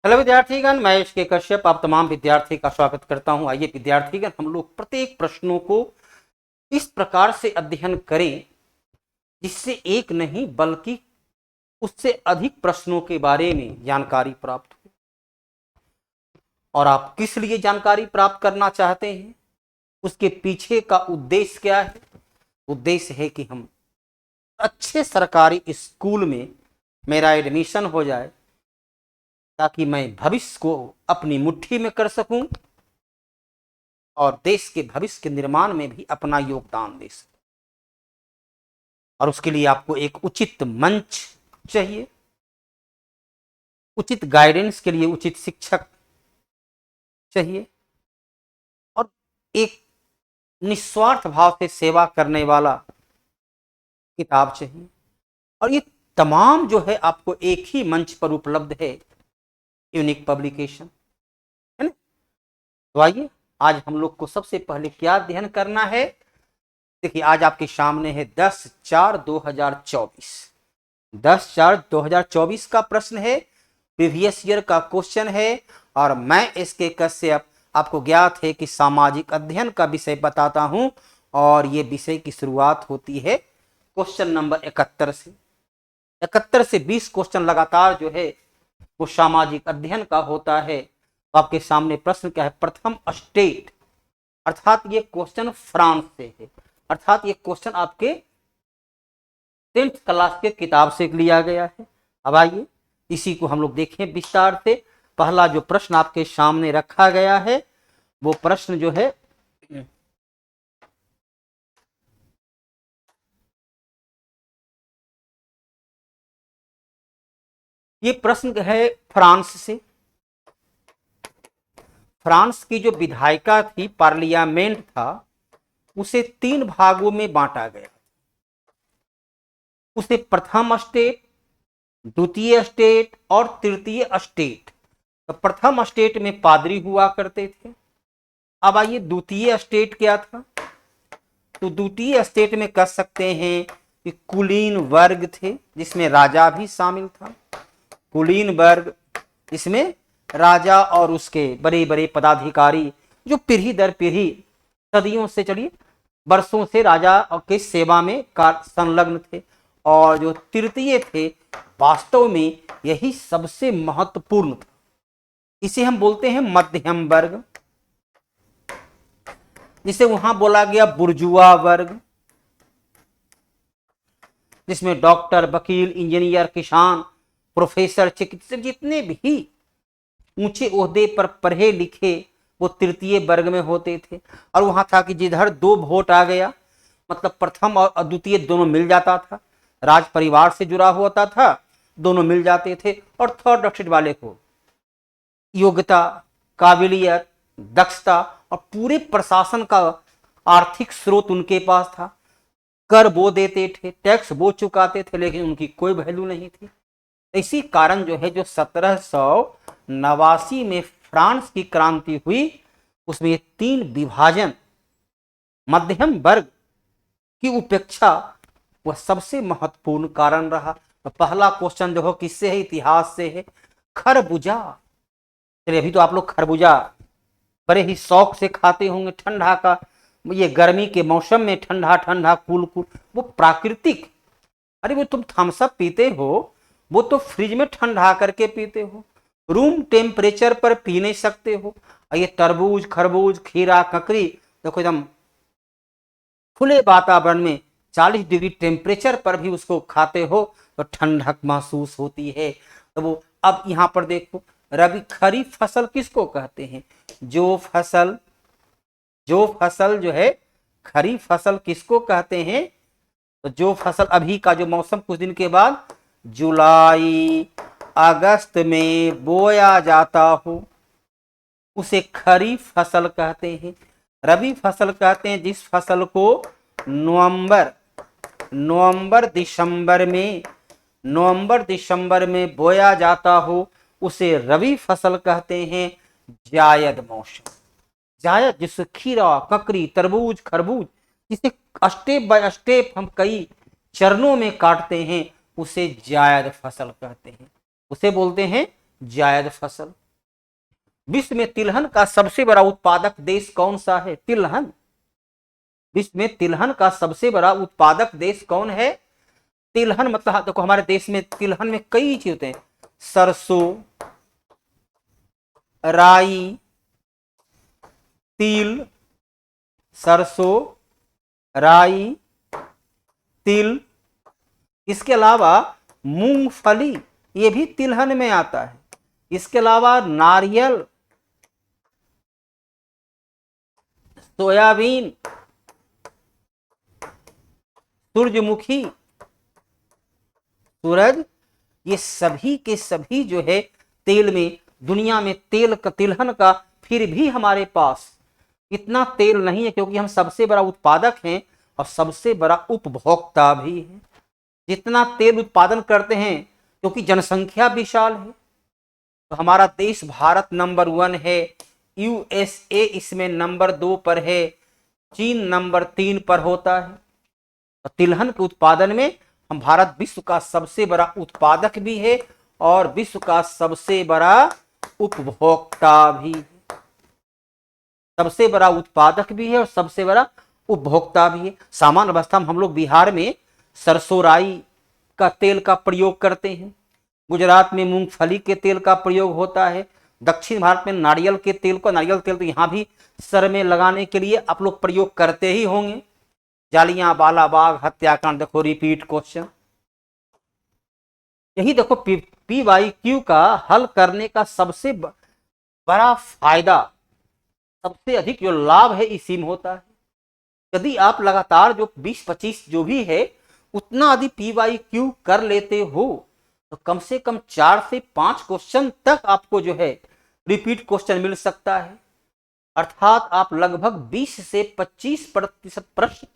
Hello विद्यार्थीगण, मैं इसके कश्यप आप तमाम विद्यार्थी का स्वागत करता हूं। आइए विद्यार्थीगण, हम लोग प्रत्येक प्रश्नों को इस प्रकार से अध्ययन करें जिससे एक नहीं बल्कि उससे अधिक प्रश्नों के बारे में जानकारी प्राप्त हो। और आप किस लिए जानकारी प्राप्त करना चाहते हैं, उसके पीछे का उद्देश्य क्या है? उद्देश्य है कि हम अच्छे सरकारी स्कूल में मेरा एडमिशन हो जाए ताकि मैं भविष्य को अपनी मुट्ठी में कर सकूं और देश के भविष्य के निर्माण में भी अपना योगदान दे सकूं। और उसके लिए आपको एक उचित मंच चाहिए, उचित गाइडेंस के लिए उचित शिक्षक चाहिए और एक निस्वार्थ भाव से सेवा करने वाला किताब चाहिए। और ये तमाम जो है आपको एक ही मंच पर उपलब्ध है, यूनिक पब्लिकेशन, है ना। तो आइए, आज हम लोग को सबसे पहले क्या अध्ययन करना है। देखिए, आज आपके सामने है 10/4/2024 10/4/2024 का प्रश्न है, प्रीवियस ईयर का क्वेश्चन है। और मैं इसके कश्यप आपको ज्ञात है कि सामाजिक अध्ययन का विषय बताता हूं और ये विषय की शुरुआत होती है क्वेश्चन नंबर 71 से। 71 से 20 क्वेश्चन लगातार जो है वो सामाजिक अध्ययन का होता है। तो आपके सामने प्रश्न क्या है? प्रथम स्टेट, अर्थात ये क्वेश्चन फ्रांस से है, अर्थात ये क्वेश्चन आपके 10th क्लास के किताब से लिया गया है। अब आइए इसी को हम लोग देखें विस्तार से। पहला जो प्रश्न आपके सामने रखा गया है वो प्रश्न जो है ये प्रश्न है फ्रांस से। फ्रांस की जो विधायिका थी, पार्लियामेंट था, उसे 3 भागों में बांटा गया। उसे प्रथम स्टेट, द्वितीय स्टेट और तृतीय स्टेट। तो प्रथम स्टेट में पादरी हुआ करते थे। अब आइए, द्वितीय स्टेट क्या था? तो द्वितीय स्टेट में कह सकते हैं कि कुलीन वर्ग थे, जिसमें राजा भी शामिल था। कुलीन वर्ग, इसमें राजा और उसके बड़े बड़े पदाधिकारी जो पीढ़ी दर पीढ़ी सदियों से, चलिए वर्षों से राजा के सेवा में संलग्न थे। और जो तृतीय थे, वास्तव में यही सबसे महत्वपूर्ण था। इसे हम बोलते हैं मध्यम वर्ग, जिसे वहां बोला गया बुर्जुआ वर्ग, जिसमें डॉक्टर, वकील, इंजीनियर, किसान, प्रोफेसर, चिकित्सक, जितने भी ऊंचे ओहदे पर पढ़े लिखे वो तृतीय वर्ग में होते थे। और वहां था कि जिधर 2 वोट आ गया, मतलब प्रथम और द्वितीय दोनों मिल जाता था, राज परिवार से जुड़ा होता था, दोनों मिल जाते थे। और थर्ड स्टेट वाले को योग्यता, काबिलियत, दक्षता और पूरे प्रशासन का आर्थिक स्रोत उनके पास था। कर वो देते थे, टैक्स वो चुकाते थे, लेकिन उनकी कोई वैल्यू नहीं थी। इसी कारण जो है, जो 1789 में फ्रांस की क्रांति हुई, उसमें 3 विभाजन मध्यम वर्ग की उपेक्षा वह सबसे महत्वपूर्ण कारण रहा। तो पहला क्वेश्चन जो हो किससे है? इतिहास से है। खरबूजा, चलिए अभी तो आप लोग खरबूजा बड़े ही शौक से खाते होंगे। ठंडा का, ये गर्मी के मौसम में ठंडा ठंडा कूल कूल, वो प्राकृतिक। अरे वो तुम थम्स अप पीते हो, वो तो फ्रिज में ठंडा करके पीते हो, रूम टेम्परेचर पर पी नहीं सकते हो। और ये तरबूज, खरबूज, खीरा, ककड़ी, देखो एकदम खुले वातावरण में 40 डिग्री टेम्परेचर पर भी उसको खाते हो तो ठंडक महसूस होती है। तो वो, अब यहां पर देखो, रबी खरीफ फसल किसको कहते हैं? जो फसल जो है खरीफ फसल किसको कहते हैं? तो जो फसल अभी का जो मौसम कुछ दिन के बाद जुलाई अगस्त में बोया जाता हो, उसे खरीफ फसल कहते हैं। रबी फसल कहते हैं जिस फसल को नवंबर दिसंबर में बोया जाता हो, उसे रबी फसल कहते हैं। जायद मौसम, जायद जिससे खीरा, ककड़ी, तरबूज, खरबूज, जिसे स्टेप बाय स्टेप हम कई चरणों में काटते हैं, उसे जायद फसल कहते हैं। उसे बोलते हैं जायद फसल। विश्व में तिलहन का सबसे बड़ा उत्पादक देश कौन सा है? तिलहन। विश्व में तिलहन का सबसे बड़ा उत्पादक देश कौन है? तिलहन। मतलब देखो हमारे देश में तिलहन में कई चीज होते हैं, सरसों, राई, तिल, सरसों, राई, तिल, इसके अलावा मूंगफली, ये भी तिलहन में आता है। इसके अलावा नारियल, सोयाबीन, सूरजमुखी, सूरज, ये सभी के सभी जो है तेल में, दुनिया में तेल का, तिलहन का फिर भी हमारे पास इतना तेल नहीं है, क्योंकि हम सबसे बड़ा उत्पादक हैं और सबसे बड़ा उपभोक्ता भी है। जितना तेल उत्पादन करते हैं, क्योंकि जनसंख्या विशाल है, तो हमारा देश भारत नंबर 1 है, यूएसए इसमें नंबर 2 पर है, चीन नंबर 3 पर होता है। और तिलहन के उत्पादन में हम भारत विश्व का सबसे बड़ा उत्पादक भी है और विश्व का सबसे बड़ा उपभोक्ता भी है। सबसे बड़ा उत्पादक भी है और सबसे बड़ा उपभोक्ता भी है। सामान्य अवस्था में हम लोग बिहार में सरसों राई का तेल का प्रयोग करते हैं, गुजरात में मूंगफली के तेल का प्रयोग होता है, दक्षिण भारत में नारियल के तेल को, नारियल तेल तो यहाँ भी सर में लगाने के लिए आप लोग प्रयोग करते ही होंगे। जालियांवाला बाग हत्याकांड, देखो रिपीट क्वेश्चन। यही देखो PYQ का हल करने का सबसे बड़ा फायदा, सबसे अधिक जो लाभ है इसी में होता है। यदि आप लगातार जो 20-25 जो भी है उतना यदि PYQ कर लेते हो तो कम से कम 4 से 5 क्वेश्चन तक आपको जो है रिपीट क्वेश्चन मिल सकता है। अर्थात आप लगभग 20 से 25% प्रश्न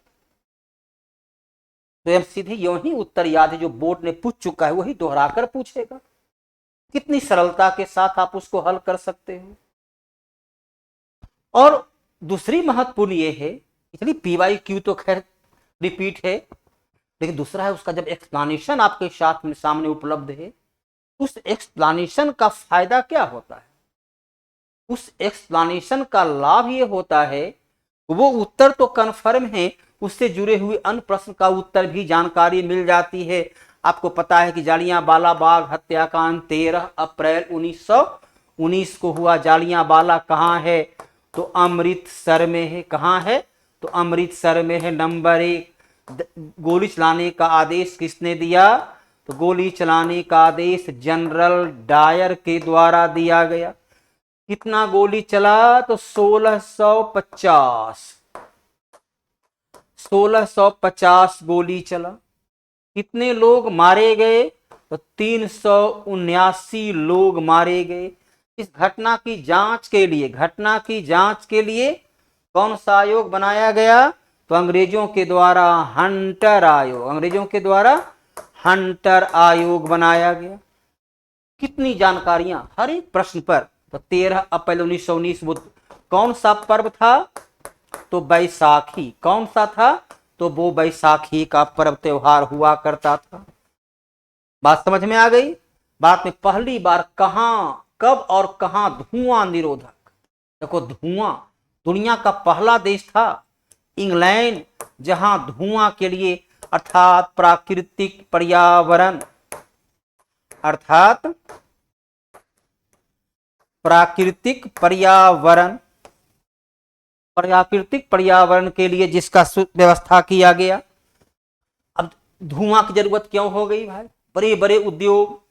तो सीधे यूं ही उत्तर याद है जो बोर्ड ने पूछ चुका है वही दोहराकर पूछेगा। कितनी सरलता के साथ आप उसको हल कर सकते हो। और दूसरी महत्वपूर्ण ये है, इसलिए PYQ तो खैर रिपीट है, लेकिन दूसरा है उसका जब एक्सप्लेनेशन आपके साथ में सामने उपलब्ध है, उस एक्सप्लेनेशन का फायदा क्या होता है? उस एक्सप्लेनेशन का लाभ ये होता है वो उत्तर तो कन्फर्म है, उससे जुड़े हुए अन्य प्रश्न का उत्तर भी जानकारी मिल जाती है। आपको पता है कि जालियांवाला बाग हत्याकांड 13 अप्रैल 1919 को हुआ। जालियांवाला कहाँ है? तो अमृतसर में है। कहाँ है? तो अमृतसर में है। नंबर 1, गोली चलाने का आदेश किसने दिया? तो गोली चलाने का आदेश जनरल डायर के द्वारा दिया गया। कितना गोली चला? तो 1650 गोली चला। कितने लोग मारे गए? तो 379 लोग मारे गए। इस घटना की जांच के लिए कौन सा आयोग बनाया गया? तो अंग्रेजों के द्वारा हंटर आयोग बनाया गया। कितनी जानकारियां हर एक प्रश्न पर। तो 13 अप्रैल 1919 बुध कौन सा पर्व था? तो बैसाखी। कौन सा था? तो वो बैसाखी का पर्व त्योहार हुआ करता था। बात समझ में आ गई? बात में पहली बार कहां, कब और कहां धुआं निरोधक, देखो धुआं, दुनिया का पहला देश था इंग्लैंड जहां धुआं के लिए अर्थात प्राकृतिक पर्यावरण के लिए जिसका व्यवस्था किया गया। अब धुआं की जरूरत क्यों हो गई भाई? बड़े बड़े उद्योग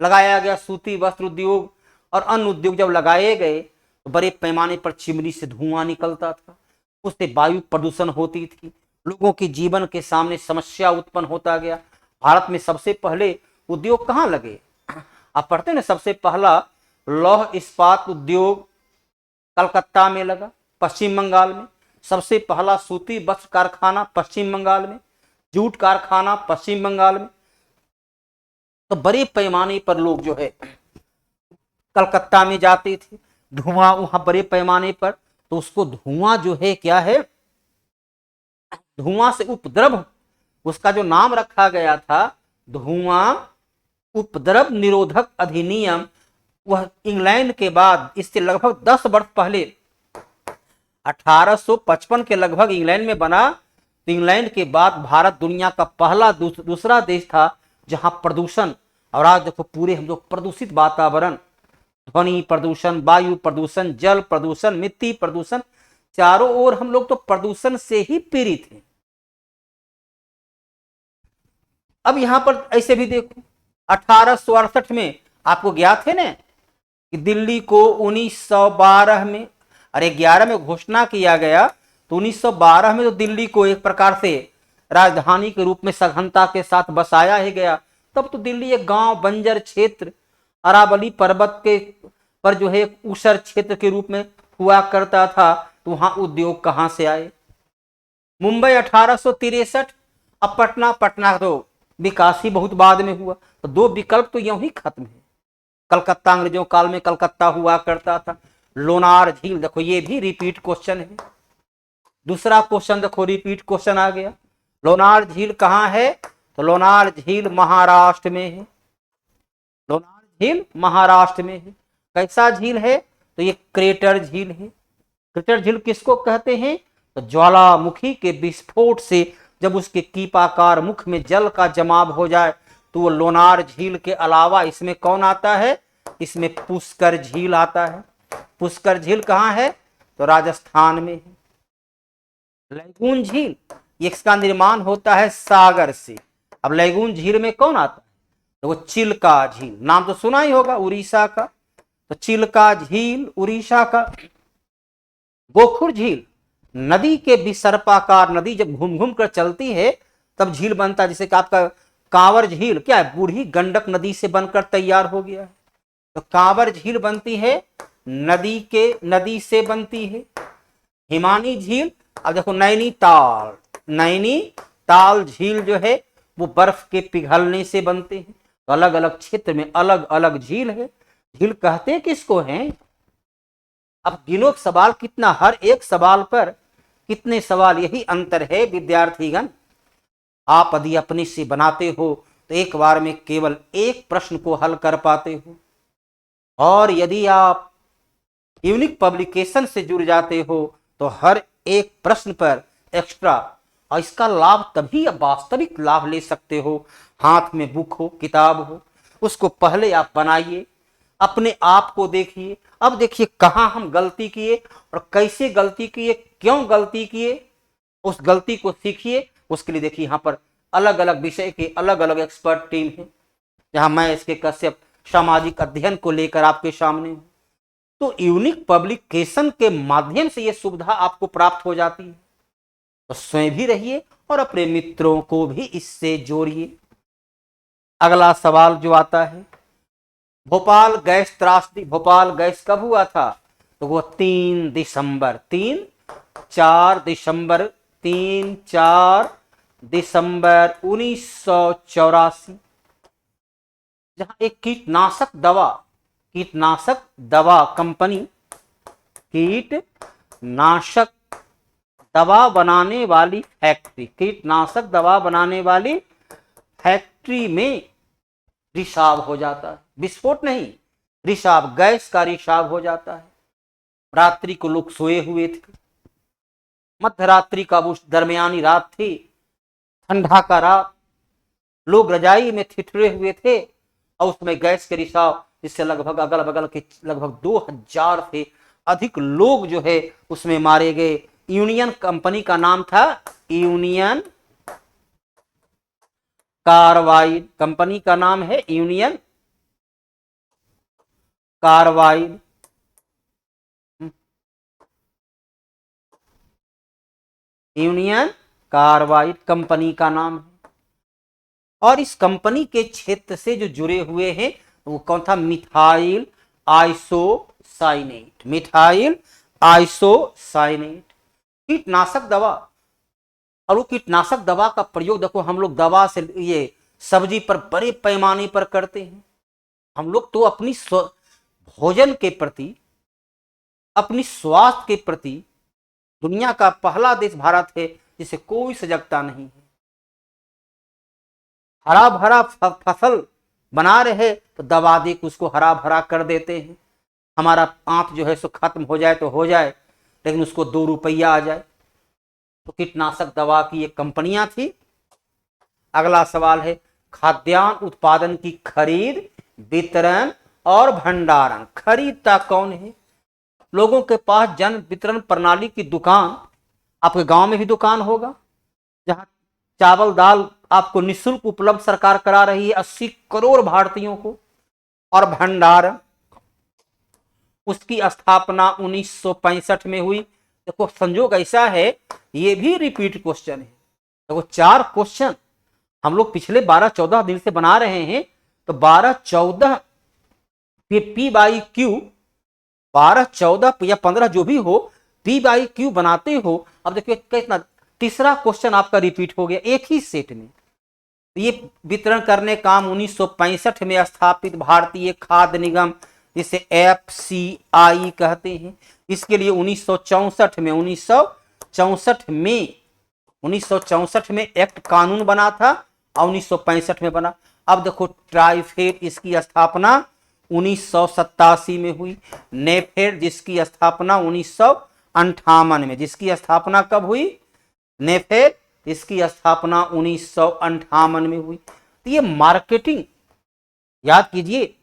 लगाया गया, सूती वस्त्र उद्योग और अन्य उद्योग जब लगाए गए तो बड़े पैमाने पर चिमनी से धुआं निकलता था, उससे वायु प्रदूषण होती थी, लोगों के जीवन के सामने समस्या उत्पन्न होता गया। भारत में सबसे पहले उद्योग कहाँ लगे? आप पढ़ते हैं ना, सबसे पहला लौह इस्पात उद्योग कलकत्ता में लगा, पश्चिम बंगाल में। सबसे पहला सूती वस्त्र कारखाना पश्चिम बंगाल में, जूट कारखाना पश्चिम बंगाल में। तो बड़े पैमाने पर लोग जो है कलकत्ता में जाते थे, धुआं वहां बड़े पैमाने पर। तो उसको धुआं जो है क्या है, धुआं से उपद्रव, उसका जो नाम रखा गया था धुआं उपद्रव निरोधक अधिनियम वह इंग्लैंड के बाद, इससे लगभग 10 वर्ष पहले 1855 के लगभग इंग्लैंड में बना। तो इंग्लैंड के बाद भारत दुनिया का पहला दूसरा देश था जहां प्रदूषण, और आज देखो पूरे हम लोग प्रदूषित वातावरण, ध्वनि प्रदूषण, वायु प्रदूषण, जल प्रदूषण, मिट्टी प्रदूषण, चारों ओर हम लोग तो प्रदूषण से ही पीड़ित हैं। अब यहां पर ऐसे भी देखो 1868 में आपको ज्ञात है ना कि दिल्ली को 1912 में, अरे 11 में घोषणा किया गया, तो 1912 में तो दिल्ली को एक प्रकार से राजधानी के रूप में सघनता के साथ बसाया ही गया। तब तो दिल्ली एक गांव, बंजर क्षेत्र, अरावली पर्वत के पर जो है एक ऊसर क्षेत्र के रूप में हुआ करता था। तो वहां उद्योग कहां से आए? मुंबई 1863, अब पटना तो विकास ही बहुत बाद में हुआ। तो दो विकल्प तो यूं ही खत्म है। कलकत्ता अंग्रेजों काल में कलकत्ता हुआ करता था। लोनार झील देखो, ये भी रिपीट क्वेश्चन है। दूसरा क्वेश्चन देखो, रिपीट क्वेश्चन आ गया। लोनार झील कहाँ है? तो लोनार झील महाराष्ट्र में है। लोनार झील महाराष्ट्र में है। कैसा झील है? तो ये क्रेटर झील है। क्रेटर झील किसको कहते हैं? तो ज्वालामुखी के विस्फोट से जब उसके कीपाकार मुख में जल का जमाव हो जाए तो वो लोनार झील के अलावा इसमें कौन आता है? इसमें पुष्कर झील आता है। पुष्कर झील कहाँ है? तो राजस्थान में है। लैगून झील, इसका निर्माण होता है सागर से। अब लैगून झील में कौन आता है? तो वो चिल्का झील, नाम तो सुना ही होगा उड़ीसा का। तो चिल्का झील उड़ीसा का। गोखुर झील, नदी के विसर्पाकार नदी जब घूम घूम कर चलती है तब झील बनता है। जैसे कि आपका कांवर झील क्या है? बूढ़ी गंडक नदी से बनकर तैयार हो गया है। तो कांवर झील बनती है नदी से बनती है। हिमानी झील, अब देखो नैनीताल झील जो है वो बर्फ के पिघलने से बनते हैं। तो अलग अलग क्षेत्र में अलग अलग झील है। झील कहते किसको हैं? अब गिनो सवाल कितना, हर एक सवाल पर कितने सवाल, यही अंतर है विद्यार्थीगण। आप यदि अपने से बनाते हो तो एक बार में केवल एक प्रश्न को हल कर पाते हो, और यदि आप यूनिक पब्लिकेशन से जुड़ जाते हो तो हर एक प्रश्न पर एक्स्ट्रा, और इसका लाभ तभी आप वास्तविक लाभ ले सकते हो। हाथ में बुक हो, किताब हो, उसको पहले आप बनाइए, अपने आप को देखिए। अब देखिए कहाँ हम गलती किए और कैसे गलती किए, क्यों गलती किए, उस गलती को सीखिए। उसके लिए देखिए यहाँ पर अलग अलग विषय के अलग अलग एक्सपर्ट टीम है, जहां मैं इसके कश्यप सामाजिक अध्ययन को लेकर आपके सामने हूं। तो यूनिक पब्लिकेशन के माध्यम से यह सुविधा आपको प्राप्त हो जाती है। तो स्वयं भी रहिए और अपने मित्रों को भी इससे जोड़िए। अगला सवाल जो आता है, भोपाल गैस त्रासदी, भोपाल गैस कब हुआ था? तो वो 3 दिसंबर 1984, जहां एक कीटनाशक दवा कंपनी, कीटनाशक दवा बनाने वाली फैक्ट्री, कीटनाशक दवा बनाने वाली फैक्ट्री में रिसाव हो जाता है। विस्फोट नहीं, रिसाव, गैस का रिसाव हो जाता है। रात्रि को लोग सोए हुए थे, मध्य रात्रि का वो दरमियानी रात थी, ठंडा का रात, लोग रजाई में ठिठुरे हुए थे और उसमें गैस के रिसाव, जिससे लगभग अगल बगल के लगभग 2000 से अधिक लोग जो है उसमें मारे गए। यूनियन कंपनी का नाम था यूनियन कार्बाइड, कंपनी का नाम है union carbide. Union carbide company का नाम है। और इस कंपनी के क्षेत्र से जो जुड़े हुए हैं वो कौन था? मिथाइल आइसोसाइनेट, मिथाइल आइसोसाइनेट कीटनाशक दवा। और वो कीटनाशक दवा का प्रयोग देखो, हम लोग दवा से ये सब्जी पर बड़े पैमाने पर करते हैं। हम लोग तो अपनी भोजन के प्रति, अपनी स्वास्थ्य के प्रति दुनिया का पहला देश भारत है जिसे कोई सजगता नहीं है। हरा भरा फसल बना रहे तो दबा दे के उसको हरा भरा कर देते हैं। हमारा आंत जो है सो खत्म हो जाए तो हो जाए, लेकिन उसको 2 रुपया आ जाए। तो कीटनाशक दवा की ये कंपनियां थी। अगला सवाल है, खाद्यान्न उत्पादन की खरीद, वितरण और भंडारण। खरीदता कौन है? लोगों के पास जन वितरण प्रणाली की दुकान, आपके गांव में भी दुकान होगा जहां चावल दाल आपको निःशुल्क उपलब्ध सरकार करा रही है 80 करोड़ भारतीयों को। और भंडारण, उसकी स्थापना 1965 में हुई। देखो संजोग ऐसा है, ये भी रिपीट क्वेश्चन है। देखो 4 क्वेश्चन हम लोग पिछले 12-14 दिन से बना रहे हैं, तो 12-14 पी बाई क्यू, 12-14 या 15 जो भी हो, पी बाई क्यू बनाते हो। अब देखिए कितना, तीसरा क्वेश्चन आपका रिपीट हो गया एक ही सेट में। ये वितरण करने काम 1965 में स्थापित भारतीय खाद्य निगम, जिसे FCI कहते हैं, इसके लिए 1964 में एक्ट कानून बना था और 1965 में बना। अब देखो ट्राइफेड, इसकी स्थापना 1987 में हुई। नेफेड जिसकी स्थापना 1958 में, जिसकी स्थापना कब हुई? नेफेड, इसकी स्थापना 1958 में हुई। तो ये मार्केटिंग याद कीजिए।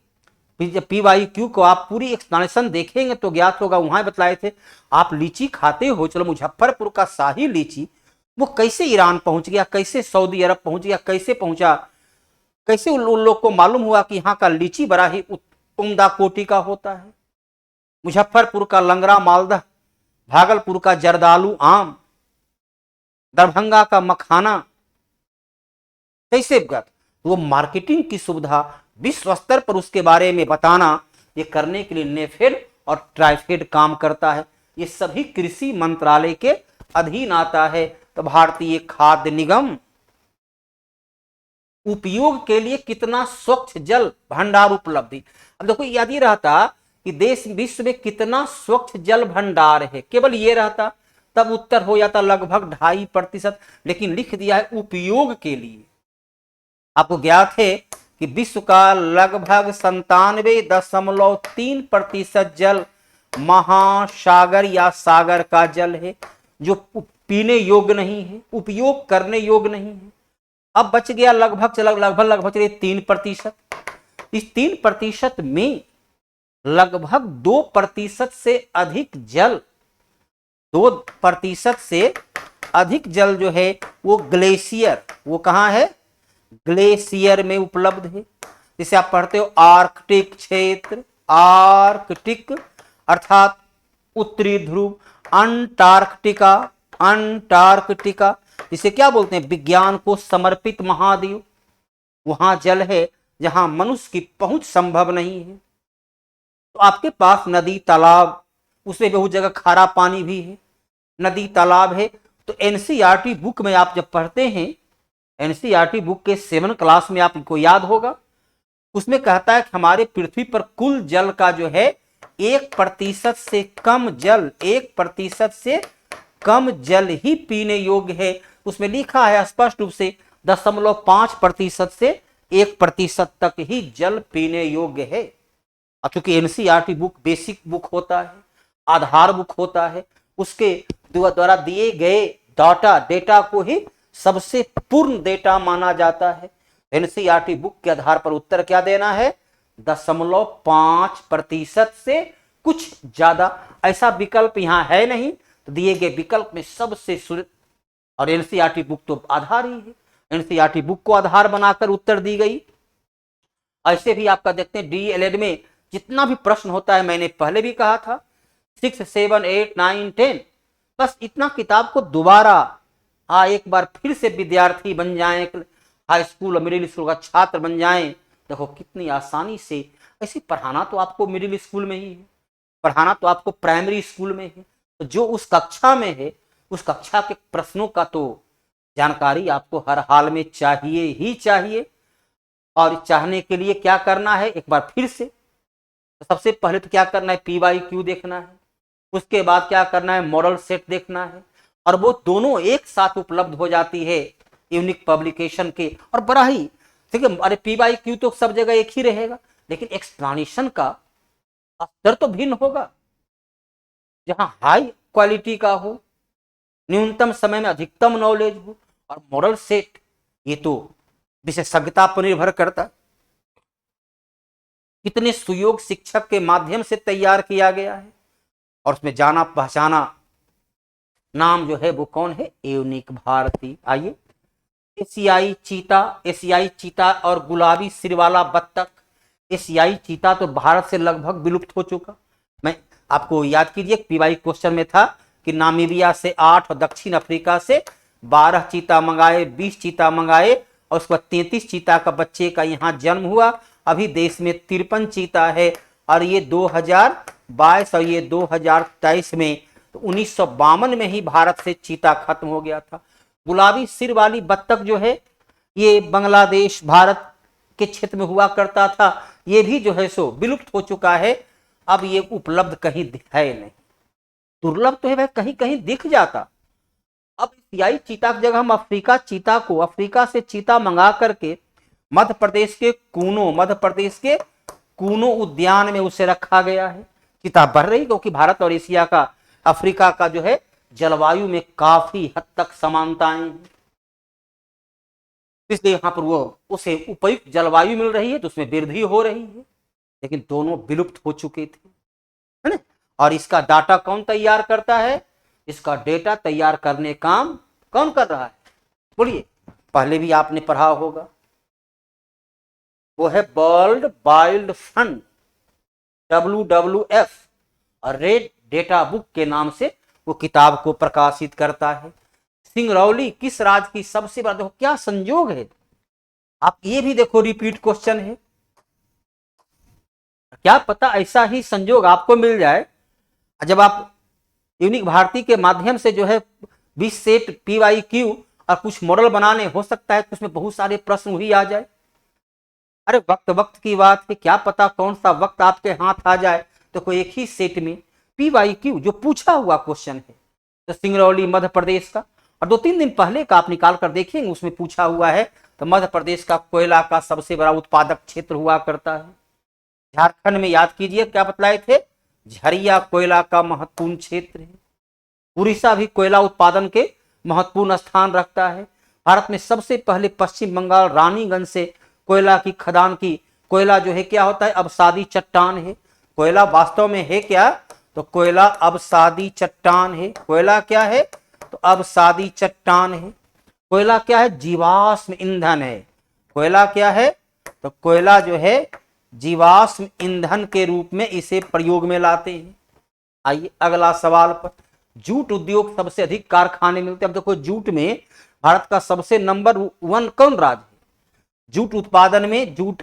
PYQ को आप पूरी एक्सप्लेनेशन देखेंगे तो ज्ञात होगा। वहां बतलाए थे, आप लीची खाते हो, चलो मुजफ्फरपुर का शाही लीची वो कैसे ईरान पहुंच गया, कैसे सऊदी अरब पहुंच गया, कैसे पहुंचा, कैसे उन लोग को मालूम हुआ कि यहाँ का लीची बड़ा ही उम्दा कोटि का होता है। मुजफ्फरपुर का लंगड़ा मालदा, भागलपुर का जर्दालू आम, दरभंगा का मखाना, कैसे वो मार्केटिंग की सुविधा विश्व स्तर पर उसके बारे में बताना, ये करने के लिए नेफेड और ट्राइफेड काम करता है। ये सभी कृषि मंत्रालय के अधीन आता है। तो भारतीय खाद्य निगम उपयोग के लिए कितना स्वच्छ जल भंडार उपलब्धि। अब देखो याद ही रहता कि देश विश्व में कितना स्वच्छ जल भंडार है, केवल ये रहता तब उत्तर हो जाता लगभग 2.5%, लेकिन लिख दिया है उपयोग के लिए। आपको ज्ञात है कि विश्व का लगभग 97.3% जल महासागर या सागर का जल है, जो पीने योग्य नहीं है, उपयोग करने योग्य नहीं है। अब बच गया लगभग 3%। इस 3% में लगभग 2% से अधिक जल, 2% से अधिक जल जो है वो ग्लेशियर, वो कहाँ है? ग्लेशियर में उपलब्ध है। जिसे आप पढ़ते हो आर्कटिक क्षेत्र, आर्कटिक अर्थात उत्तरी ध्रुव, अंटार्कटिका, अंटार्कटिका जिसे क्या बोलते हैं? विज्ञान को समर्पित महाद्वीप। वहां जल है जहां मनुष्य की पहुंच संभव नहीं है। तो आपके पास नदी तालाब, उसमें बहुत जगह खारा पानी भी है, नदी तालाब है। तो एनसीईआरटी बुक में आप जब पढ़ते हैं, एनसीईआरटी बुक के 7 क्लास में आपको याद होगा, उसमें कहता है कि हमारे पृथ्वी पर कुल जल का जो है 1% से कम जल, 1% से कम जल ही पीने योग्य है। उसमें लिखा है स्पष्ट रूप से 0.5% से 1% तक ही जल पीने योग्य है। चूंकि एनसीईआरटी बुक बेसिक बुक होता है, आधार बुक होता है, उसके द्वारा दिए गए डेटा को ही सबसे पूर्ण डेटा माना जाता है। एनसीईआरटी बुक के आधार पर उत्तर क्या देना है? 0.5% से कुछ ज्यादा। ऐसा विकल्प यहाँ है नहीं, तो दिए गए विकल्प में सबसे सुरक्षित, और एनसीईआरटी बुक तो आधार ही है, एनसीईआरटी बुक को आधार बनाकर उत्तर दी गई। ऐसे भी आपका देखते हैं डीएलएड में जितना भी प्रश्न होता है, मैंने पहले भी कहा था 6, 7, 8, 9, 10, बस इतना किताब को दोबारा एक बार फिर से विद्यार्थी बन जाएं, हाई स्कूल और मिडिल स्कूल का छात्र बन जाएं। देखो कितनी आसानी से, ऐसे पढ़ाना तो आपको मिडिल स्कूल में ही है, पढ़ाना तो आपको प्राइमरी स्कूल में है। तो जो उस कक्षा में है, उस कक्षा के प्रश्नों का तो जानकारी आपको हर हाल में चाहिए ही चाहिए। और चाहने के लिए क्या करना है, एक बार फिर से, तो सबसे पहले तो क्या करना है? PYQ देखना है। उसके बाद क्या करना है? मॉडल सेट देखना है। और वो दोनों एक साथ उपलब्ध हो जाती है यूनिक पब्लिकेशन के, और बड़ा ही ठीक है। अरे पी बाई क्यू तो सब जगह एक ही रहेगा, लेकिन एक्सप्लेनेशन का स्तर तो भिन्न होगा। जहां हाई क्वालिटी का हो, न्यूनतम समय में अधिकतम नॉलेज हो, और मॉरल सेट, ये तो विशेषज्ञता पर निर्भर करता, कितने सुयोग शिक्षक के माध्यम से तैयार किया गया है, और उसमें जाना पहचाना नाम जो है वो कौन है, यूनिक भारती। आइए, एशियाई चीता और गुलाबी सिर वाला बत्तख। एशियाई चीता तो भारत से लगभग विलुप्त हो चुका। मैं आपको याद कीजिए, पीवाई क्वेश्चन में था कि नामीबिया से 8 और दक्षिण अफ्रीका से 12 चीता मंगाए, 20 चीता मंगाए, और उसके बाद 33 चीता का बच्चे का यहाँ जन्म हुआ। अभी देश में 53 चीता है, और ये 2022 और ये 2023 में, तो 1952 में ही भारत से चीता खत्म हो गया था। गुलाबी सिर वाली बत्तख जो है, ये बांग्लादेश भारत के क्षेत्र में हुआ करता था, ये भी जो है सो विलुप्त हो चुका है। अब ये उपलब्ध कहीं है नहीं, दुर्लभ तो है भाई, कहीं कहीं दिख जाता। अब एशियाई चीता की जगह हम अफ्रीका से चीता मंगा करके मध्य प्रदेश के कूनो उद्यान में उसे रखा गया है। चीता बढ़ रही, क्योंकि भारत और एशिया का, अफ्रीका का जो है जलवायु में काफी हद तक समानताएं हैं, इसलिए यहां पर वो उसे उपयुक्त जलवायु मिल रही है, तो उसमें वृद्धि हो रही है। लेकिन दोनों विलुप्त हो चुके थे, है ना। और इसका डाटा कौन तैयार करता है, इसका डेटा तैयार करने काम कौन कर रहा है, बोलिए। पहले भी आपने पढ़ा होगा, वो है वर्ल्ड वाइल्ड फंड, WWF, और रेड डेटा बुक के नाम से वो किताब को प्रकाशित करता है। सिंगरौली किस राज्य की सबसे बड़ा, देखो क्या संयोग है, आप ये भी देखो रिपीट क्वेश्चन है, क्या पता ऐसा ही संयोग आपको मिल जाए। जब आप यूनिक भारती के माध्यम से जो है 20 सेट PYQ और कुछ मॉडल बनाने, हो सकता है उसमें बहुत सारे प्रश्न ही आ जाए। अरे वक्त की बात है, क्या पता कौन सा वक्त आपके हाथ आ जाए, तो कोई एक ही सेट में PYQ जो पूछा हुआ क्वेश्चन है, तो सिंगरौली मध्य प्रदेश का, और 2-3 दिन पहले का आप निकाल कर देखेंगे, उसमें पूछा हुआ है, तो मध्य प्रदेश का कोयला का सबसे बड़ा उत्पादक क्षेत्र हुआ करता है। झारखंड में याद कीजिए क्या बतलाए थे, झरिया कोयला का महत्वपूर्ण क्षेत्र है। उड़ीसा भी कोयला उत्पादन के महत्वपूर्ण स्थान रखता है। भारत में सबसे पहले पश्चिम बंगाल रानीगंज से कोयला की खदान की, कोयला जो है क्या होता है, अवसादी चट्टान है। कोयला वास्तव में है क्या, तो कोयला अवसादी चट्टान है। कोयला क्या है, तो अवसादी चट्टान है। कोयला क्या है, जीवाश्म ईंधन है। कोयला क्या है, तो कोयला जो है जीवाश्म ईंधन के रूप में इसे प्रयोग में लाते हैं। आइए अगला सवाल पर, जूट उद्योग सबसे अधिक कारखाने मिलते हैं। अब देखो जूट में भारत का सबसे नंबर 1 कौन राज्य है, जूट उत्पादन में जूट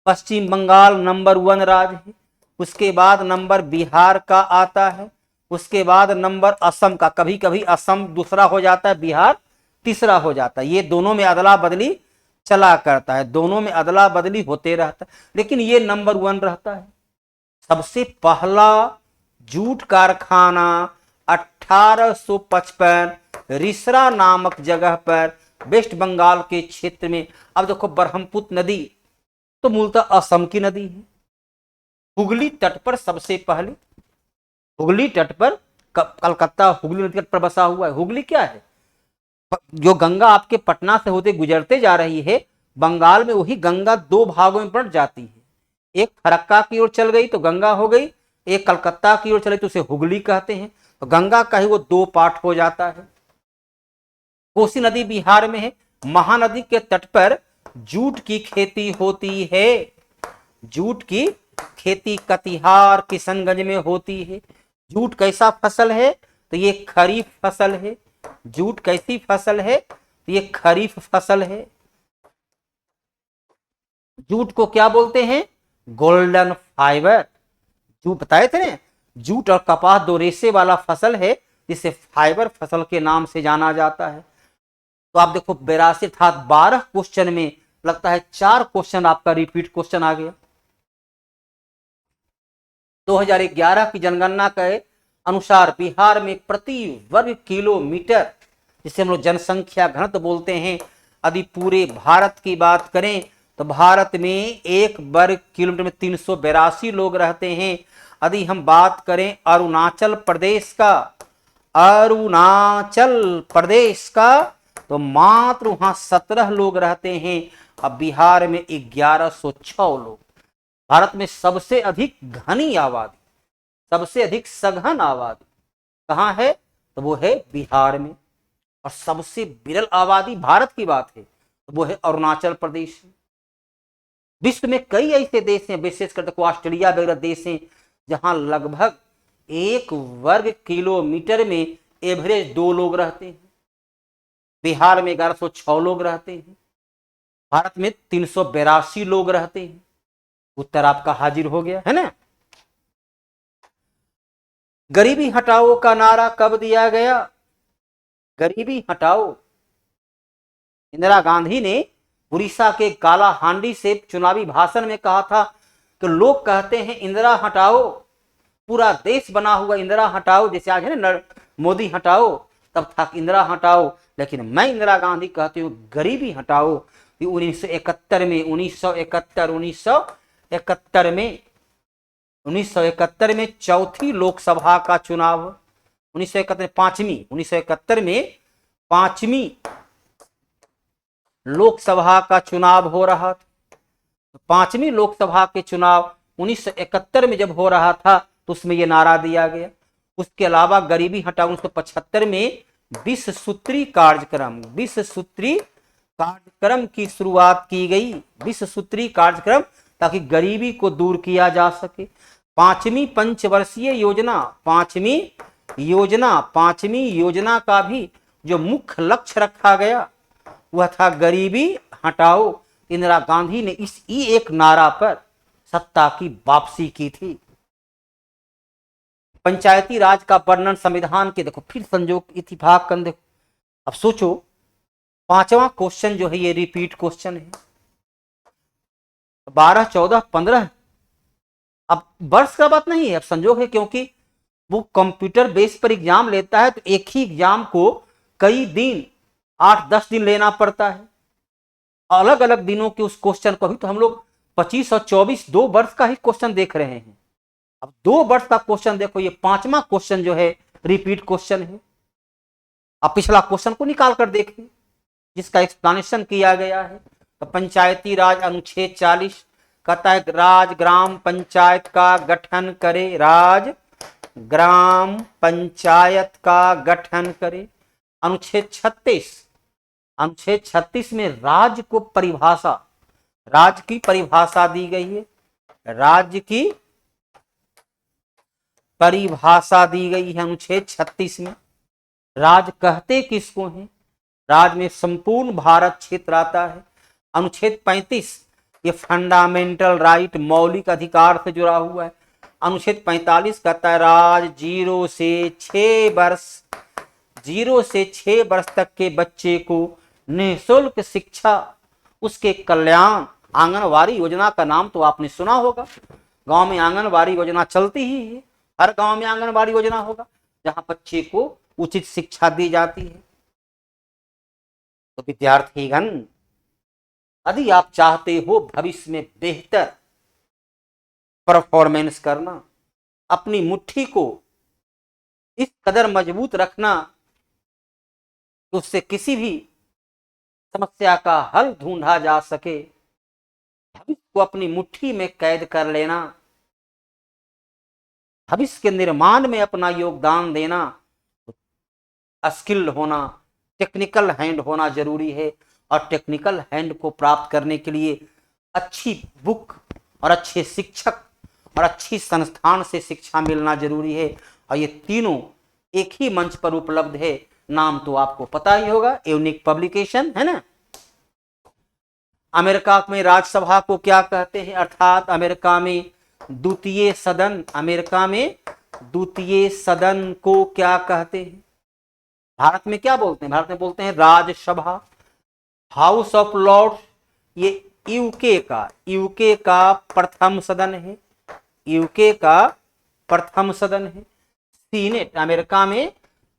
पश्चिम बंगाल नंबर 1 राज्य है। उसके बाद नंबर बिहार का आता है, उसके बाद नंबर असम का, कभी कभी असम दूसरा हो जाता है, बिहार तीसरा हो जाता है। ये दोनों में अदला बदली चला करता है, दोनों में अदला बदली होते रहता है, लेकिन ये नंबर 1 रहता है। सबसे पहला जूट कारखाना 1855 रिसरा नामक जगह पर वेस्ट बंगाल के क्षेत्र में। अब देखो ब्रह्मपुत्र नदी तो मूलतः असम की नदी है। हुगली तट पर सबसे पहले, हुगली तट पर कलकत्ता हुगली नदी तट पर बसा हुआ है। हुगली क्या है, जो गंगा आपके पटना से होते गुजरते जा रही है बंगाल में, वही गंगा 2 भागों में बंट जाती है। एक फरक्का की ओर चल गई तो गंगा हो गई, एक कलकत्ता की ओर चले तो उसे हुगली कहते हैं। तो गंगा का ही वो 2 पार्ट हो जाता है। कोसी नदी बिहार में है। महानदी के तट पर जूट की खेती होती है। जूट की खेती कटिहार किशनगंज में होती है। जूट कैसा फसल है, तो ये खरीफ फसल है। जूट कैसी फसल है, तो ये खरीफ फसल है। जूट को क्या बोलते हैं, गोल्डन फाइबर। जूट बताए थे ना, जूट और कपास 2 रेशे वाला फसल है, जिसे फाइबर फसल के नाम से जाना जाता है। तो आप देखो 82 अर्थात 12 क्वेश्चन में लगता है 4 क्वेश्चन आपका रिपीट क्वेश्चन आ गया। 2011 की जनगणना के अनुसार बिहार में प्रति वर्ग किलोमीटर, जिसे हम लोग जनसंख्या घनत्व बोलते हैं, यदि पूरे भारत की बात करें तो भारत में 1 वर्ग किलोमीटर में 382 लोग रहते हैं। यदि हम बात करें अरुणाचल प्रदेश का, अरुणाचल प्रदेश का, तो मात्र वहां 17 लोग रहते हैं। अब बिहार में 1106 लोग। भारत में सबसे अधिक घनी आबादी, सबसे अधिक सघन आबादी कहाँ है? तो वो है बिहार में। और सबसे विरल आबादी भारत की बात है तो वो है अरुणाचल प्रदेश। विश्व में कई ऐसे देश हैं, विशेषकर देखो ऑस्ट्रेलिया वगैरह देश हैं, जहां लगभग 1 वर्ग किलोमीटर में एवरेज 2 लोग रहते हैं। बिहार में 1106 लोग रहते हैं, भारत में 382 लोग रहते हैं। उत्तर आपका हाजिर हो गया है ना। गरीबी हटाओ का नारा कब दिया गया? गरीबी हटाओ, इंदिरा गांधी ने उड़ीसा के कालाहांडी से चुनावी भाषण में कहा था कि लोग कहते हैं इंदिरा हटाओ, पूरा देश बना हुआ इंदिरा हटाओ, जैसे आज है ना मोदी हटाओ, तब था इंदिरा हटाओ, लेकिन मैं इंदिरा गांधी कहती हूँ गरीबी हटाओ। 1971 में चौथी लोकसभा का चुनाव, 1971 में पांचवी लोकसभा का चुनाव हो रहा था। पांचवी लोकसभा के चुनाव 1971 में जब हो रहा था तो उसमें यह नारा दिया गया। उसके अलावा गरीबी हटाओ 1975 में 20 सूत्री कार्यक्रम, 20 सूत्री कार्यक्रम की शुरुआत की गई। 20 सूत्री कार्यक्रम ताकि गरीबी को दूर किया जा सके। पांचवी पंचवर्षीय योजना, पांचवी योजना का भी जो मुख्य लक्ष्य रखा गया वह था गरीबी हटाओ। इंदिरा गांधी ने इस एक नारा पर सत्ता की वापसी की थी। पंचायती राज का वर्णन संविधान के, देखो फिर संयोग इत्तेफाक कर देखो। अब सोचो 5वां क्वेश्चन जो है ये रिपीट क्वेश्चन है। 12, 14, 15, अब वर्ष का बात नहीं है, अब संयोग है, क्योंकि वो कंप्यूटर बेस पर एग्जाम लेता है तो एक ही एग्जाम को कई दिन 8-10 दिन लेना पड़ता है, अलग अलग दिनों के उस क्वेश्चन को भी। तो हम लोग 25 और 24 2 वर्ष का ही क्वेश्चन देख रहे हैं। अब 2 वर्ष का क्वेश्चन देखो, ये 5वां क्वेश्चन जो है रिपीट क्वेश्चन है। अब पिछला क्वेश्चन को निकाल कर देखें जिसका एक्सप्लेनेशन किया गया है। तो पंचायती राज अनुच्छेद 40 कहता है राज ग्राम पंचायत का गठन करे, राज ग्राम पंचायत का गठन करे। अनुच्छेद 36 में राज्य को परिभाषा, राज्य की परिभाषा दी गई है। राज्य की परिभाषा दी गई है अनुच्छेद 36 में। राज्य कहते किसको हैं? राज्य में संपूर्ण भारत क्षेत्र आता है। अनुच्छेद 35 ये फंडामेंटल राइट, मौलिक अधिकार से जुड़ा हुआ है। अनुच्छेद 45 कहता है राज्य 0 से 6 वर्ष तक के बच्चे को निःशुल्क शिक्षा, उसके कल्याण। आंगनवाड़ी योजना का नाम तो आपने सुना होगा, गांव में आंगनवाड़ी योजना चलती ही है, हर गांव में आंगनवाड़ी योजना होगा जहां बच्चे को उचित शिक्षा दी जाती है। तो विद्यार्थीगण, यदि आप चाहते हो भविष्य में बेहतर परफॉर्मेंस करना, अपनी मुट्ठी को इस कदर मजबूत रखना कि उससे किसी भी समस्या का हल ढूंढा जा सके, भविष्य को अपनी मुट्ठी में कैद कर लेना, भविष्य के निर्माण में अपना योगदान देना, स्किल्ड होना, टेक्निकल हैंड होना जरूरी है। और टेक्निकल हैंड को प्राप्त करने के लिए अच्छी बुक और अच्छे शिक्षक और अच्छी संस्थान से शिक्षा मिलना जरूरी है। और ये तीनों एक ही मंच पर उपलब्ध है। नाम तो आपको पता ही होगा, यूनिक पब्लिकेशन है ना। अमेरिका में राज्यसभा को क्या कहते हैं? अर्थात अमेरिका में द्वितीय सदन, अमेरिका में द्वितीय सदन को क्या कहते हैं? भारत में क्या बोलते हैं? भारत में बोलते हैं राज्यसभा। हाउस ऑफ लॉर्ड्स ये यूके का प्रथम सदन है, यूके का प्रथम सदन है। सीनेट अमेरिका में,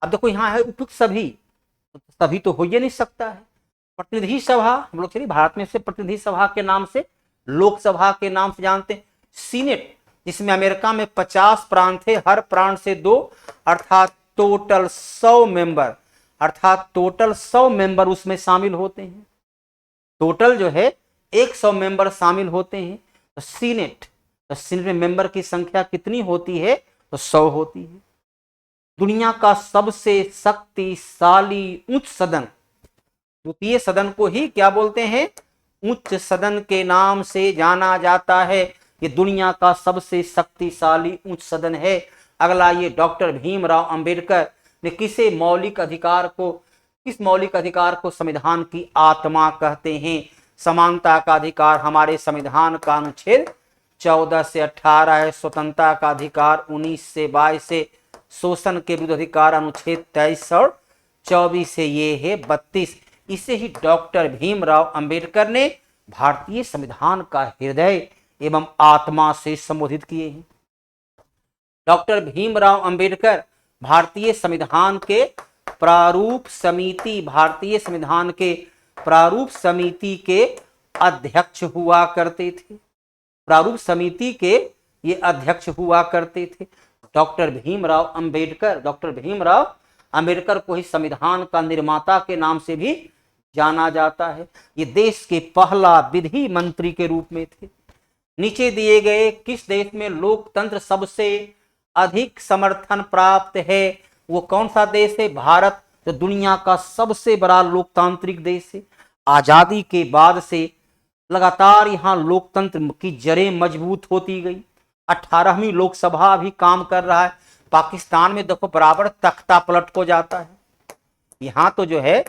अब देखो यहां है उपयुक्त सभी, सभी तो हो ही नहीं सकता है। प्रतिनिधि सभा हम लोग चलिए भारत में से प्रतिनिधि सभा के नाम से, लोकसभा के नाम से जानते हैं। सीनेट, जिसमें अमेरिका में 50 प्रांत थे, हर प्रांत से 2, अर्थात टोटल 100 मेंबर, अर्थात टोटल 100 मेंबर उसमें शामिल होते हैं। टोटल जो है 100 मेंबर शामिल होते हैं। तो सीनेट में मेंबर की संख्या कितनी होती है? तो 100 होती है। दुनिया का सबसे शक्तिशाली उच्च सदन, द्वितीय सदन को ही क्या बोलते हैं? उच्च सदन के नाम से जाना जाता है। ये दुनिया का सबसे शक्तिशाली उच्च सदन है। अगला ये डॉक्टर भीमराव अंबेडकर ने किस मौलिक अधिकार को संविधान की आत्मा कहते हैं? समानता का अधिकार हमारे संविधान का अनुच्छेद 14 से 18 है। स्वतंत्रता का अधिकार 19 से 22 से, शोषण के विरुद्ध अधिकार अनुच्छेद 23 और 24 से ये है 32। इसे ही डॉक्टर भीमराव अंबेडकर ने भारतीय संविधान का हृदय एवं आत्मा से संबोधित किए हैं। डॉक्टर भीमराव अंबेडकर भारतीय संविधान के प्रारूप समिति के अध्यक्ष हुआ करते थे। प्रारूप समिति के ये अध्यक्ष हुआ करते थे। डॉक्टर भीमराव अंबेडकर को ही संविधान का निर्माता के नाम से भी जाना जाता है। ये देश के पहला विधि मंत्री के रूप में थे। नीचे दिए गए किस देश में लोकतंत्र सबसे अधिक समर्थन प्राप्त है? वो कौन सा देश है? भारत, जो दुनिया का सबसे बड़ा लोकतांत्रिक देश है। आजादी के बाद से लगातार यहाँ लोकतंत्र की जड़ें मजबूत होती गई। 18वीं लोकसभा भी काम कर रहा है। पाकिस्तान में देखो बराबर तख्ता पलट को जाता है, यहाँ तो जो है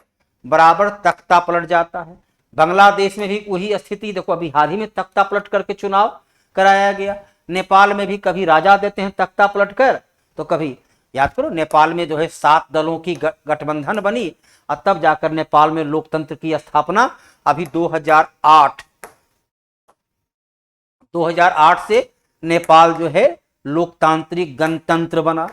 बराबर तख्ता पलट जाता है। बांग्लादेश में भी वही स्थिति देखो, अभी हाल ही में तख्ता पलट करके चुनाव कराया गया। नेपाल में भी कभी राजा देते हैं तख्ता पलट कर, तो कभी याद करो नेपाल में जो है 7 दलों की गठबंधन बनी और तब जाकर नेपाल में लोकतंत्र की स्थापना अभी 2008 से नेपाल जो है लोकतांत्रिक गणतंत्र बना।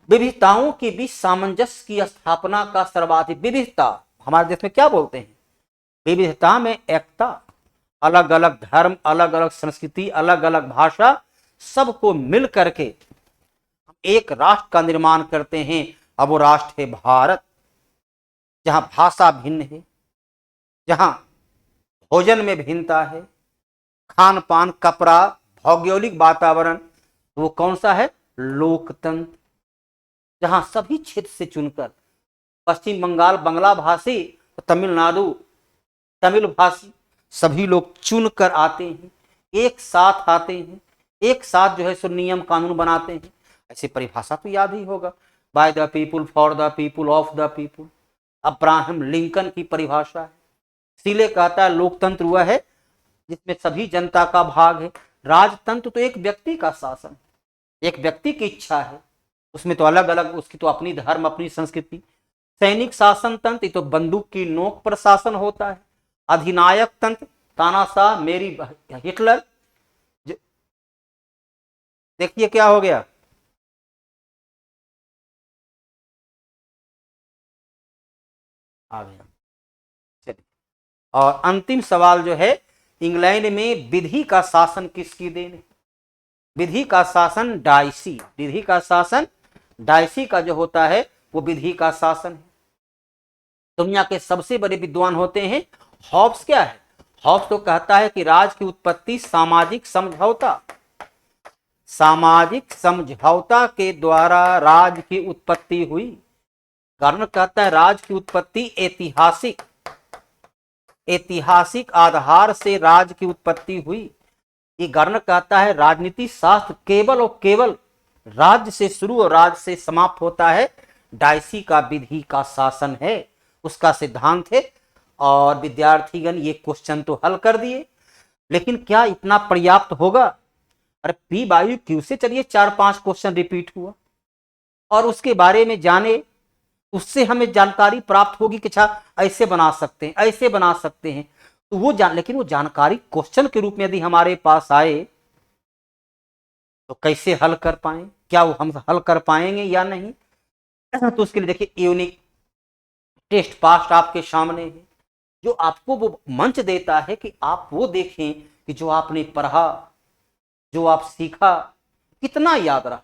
विविधताओं के बीच सामंजस्य की स्थापना का सर्वाधिक, विविधता हमारे देश में क्या बोलते हैं? विविधता में एकता। अलग अलग धर्म, अलग अलग संस्कृति, अलग अलग भाषा, सबको मिल करके एक राष्ट्र का निर्माण करते हैं। अब वो राष्ट्र है भारत, जहां भाषा भिन्न है, जहां भोजन में भिन्नता है, खान पान, कपड़ा, भौगोलिक वातावरण, वो कौन सा है? लोकतंत्र। जहां सभी क्षेत्र से चुनकर, पश्चिम बंगाल बांग्ला भाषी, तमिलनाडु तमिल भाषी, सभी लोग चुनकर आते हैं, एक साथ आते हैं, एक साथ जो है सो नियम कानून बनाते हैं। ऐसी परिभाषा तो याद ही होगा, by the people, for the people, of the people. Abraham Lincoln की परिभाषा है। इसीलिए कहता है लोकतंत्र हुआ है जिसमें सभी जनता का भाग है। राजतंत्र तो एक व्यक्ति का शासन, एक व्यक्ति की इच्छा है, उसमें तो अलग अलग उसकी तो अपनी धर्म, अपनी संस्कृति। सैनिक शासन तंत्र तो बंदूक की नोक पर शासन होता है। अधिनायक तंत्र, तानाशाह, मेरी हिटलर। देखिए क्या हो गया, आ गया। चलिए, और अंतिम सवाल जो है, इंग्लैंड में विधि का शासन किसकी देन है? विधि का शासन डाइसी, विधि का शासन डाइसी का जो होता है वो विधि का शासन है। दुनिया के सबसे बड़े विद्वान होते हैं हॉब्स। क्या है हॉब्स? तो कहता है कि राज की उत्पत्ति सामाजिक समझौता के द्वारा राज की उत्पत्ति हुई। गार्नर कहता है राज की उत्पत्ति ऐतिहासिक आधार से राज की उत्पत्ति हुई। ये गार्नर कहता है राजनीति शास्त्र केवल और केवल राज्य से शुरू और राज्य से समाप्त होता है। डाइसी का विधि का शासन है, उसका सिद्धांत है। और विद्यार्थीगण ये क्वेश्चन तो हल कर दिए, लेकिन क्या इतना पर्याप्त होगा? अरे पी बायु क्यू से चलिए 4-5 क्वेश्चन रिपीट हुआ और उसके बारे में जाने, उससे हमें जानकारी प्राप्त होगी कि अच्छा ऐसे बना सकते हैं, ऐसे बना सकते हैं। तो वो लेकिन वो जानकारी क्वेश्चन के रूप में यदि हमारे पास आए तो कैसे हल कर पाए? क्या वो हम हल कर पाएंगे या नहीं? तो उसके लिए देखिए यूनिक टेस्ट पास्ट आपके सामने है, जो आपको वो मंच देता है कि आप वो देखें कि जो आपने पढ़ा, जो आप सीखा, कितना याद रहा।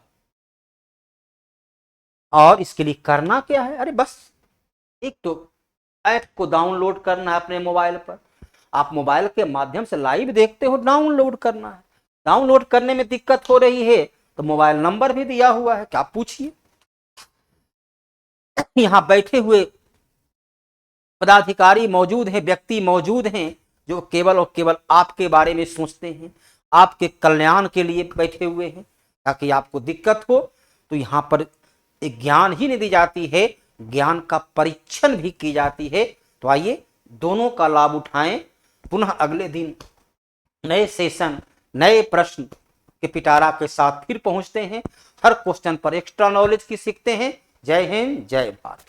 और इसके लिए करना क्या है? अरे बस एक तो ऐप को डाउनलोड करना है अपने मोबाइल पर। आप मोबाइल के माध्यम से लाइव देखते हो, डाउनलोड करना है। डाउनलोड करने में दिक्कत हो रही है तो मोबाइल नंबर भी दिया हुआ है, क्या पूछिए। यहाँ बैठे हुए पदाधिकारी मौजूद हैं, व्यक्ति मौजूद हैं, जो केवल और केवल आपके बारे में सोचते हैं, आपके कल्याण के लिए बैठे हुए हैं, ताकि आपको दिक्कत हो तो यहाँ पर एक ज्ञान ही नहीं दी जाती है, ज्ञान का परीक्षण भी की जाती है। तो आइए दोनों का लाभ उठाएं। पुनः अगले दिन नए सेशन, नए प्रश्न के पिटारा के साथ फिर पहुंचते हैं। हर क्वेश्चन पर एक्स्ट्रा नॉलेज की सीखते हैं। जय हिंद, जय भारत।